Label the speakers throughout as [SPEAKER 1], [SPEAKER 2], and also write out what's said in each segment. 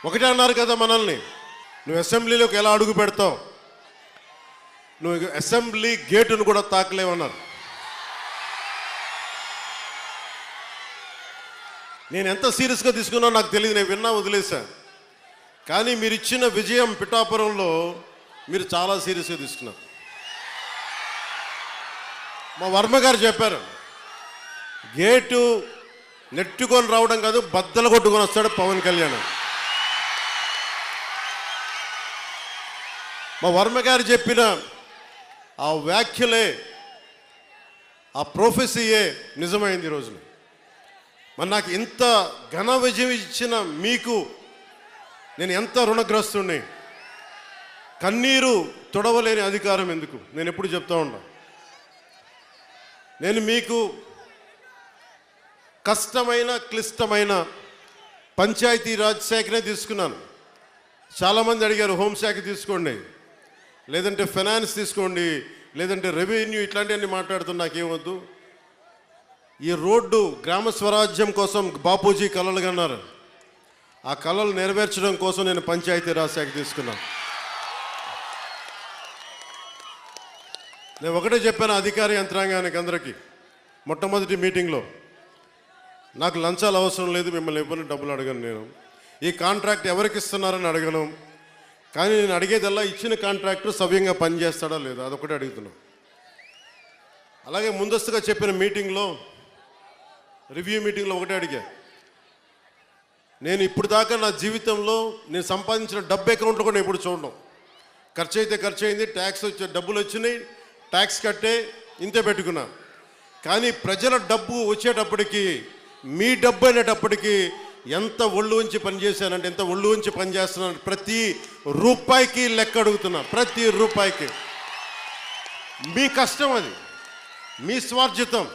[SPEAKER 1] ఒకటే అన్నారు కదా మనల్ని, నువ్వు అసెంబ్లీలోకి ఎలా అడుగు పెడతావు, నువ్వు అసెంబ్లీ గేటును కూడా తాకలేవన్నారు. నేను ఎంత సీరియస్గా తీసుకున్నానో నాకు తెలియదు, నేను విన్నా వదిలేశాను. కానీ మీరు ఇచ్చిన విజయం పిఠాపురంలో మీరు చాలా సీరియస్గా తీసుకున్నారు. మా వర్మ గారు చెప్పారు, గేటు నెట్టుకొని రావడం కాదు, బద్దలు కొట్టుకొని వస్తాడు పవన్ కళ్యాణ్. మా వర్మ గారు చెప్పిన ఆ వ్యాఖ్యలే, ఆ ప్రొఫెసీయే నిజమైంది ఈరోజు. మరి నాకు ఇంత ఘన విజయం ఇచ్చిన మీకు నేను ఎంత రుణగ్రస్తుని. కన్నీరు తొడవలేని అధికారం ఎందుకు, నేను ఎప్పుడు చెప్తా ఉన్నా. నేను మీకు కష్టమైన క్లిష్టమైన పంచాయతీరాజ్ శాఖనే తీసుకున్నాను. చాలామంది అడిగారు హోంశాఖ తీసుకోండి, లేదంటే ఫైనాన్స్ తీసుకోండి, లేదంటే రెవెన్యూ, ఇట్లాంటివన్నీ మాట్లాడుతున్నా. నాకేమొద్దు. ఈ రోడ్డు గ్రామ స్వరాజ్యం కోసం బాపూజీ కలలు కన్నారు. ఆ కలలు నెరవేర్చడం కోసం నేను పంచాయతీరాజ్ శాఖ తీసుకున్నాను. నేను ఒకటే చెప్పాను అధికార యంత్రాంగానికి అందరికీ మొట్టమొదటి మీటింగ్లో, నాకు లంచాలు అవసరం లేదు, మిమ్మల్ని ఎవరిని డబ్బులు అడగను, నేను ఈ కాంట్రాక్ట్ ఎవరికి ఇస్తున్నారని అడగను. కానీ నేను అడిగేదల్లా ఇచ్చిన కాంట్రాక్టర్ సవ్యంగా పనిచేస్తాడా లేదా, అదొకటి అడుగుతున్నాను. అలాగే ముందస్తుగా చెప్పిన మీటింగ్లో, రివ్యూ మీటింగ్లో ఒకటే అడిగా, నేను ఇప్పుడు దాకా నా జీవితంలో నేను సంపాదించిన డబ్బు అకౌంట్లో కూడా ఎప్పుడు చూడడం. ఖర్చు అయితే ఖర్చు అయింది, ట్యాక్స్ వచ్చే డబ్బులు వచ్చినాయి, ట్యాక్స్ కట్టే ఇంతే పెట్టుకున్నా. కానీ ప్రజల డబ్బు వచ్చేటప్పటికి, మీ డబ్బు అనేటప్పటికీ ఎంత ఒళ్ళు ఉంచి పనిచేశానంటే, ఎంత ఒళ్ళు ఉంచి పనిచేస్తున్నాను. ప్రతి రూపాయికి లెక్క అడుగుతున్నా, ప్రతి రూపాయికి. మీ కష్టం అది, మీ స్వార్జితం.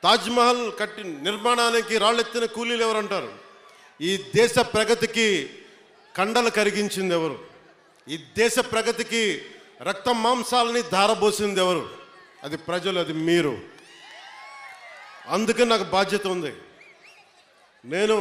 [SPEAKER 1] తాజ్మహల్ కట్టి నిర్మాణానికి రాళ్ళెత్తిన కూలీలు ఎవరంటారు? ఈ దేశ ప్రగతికి కండలు కరిగించింది ఎవరు? ఈ దేశ ప్రగతికి రక్త మాంసాలని ధారబోసింది ఎవరు? అది ప్రజలు, అది మీరు. అందుకే నాకు బాధ్యత ఉంది. నేను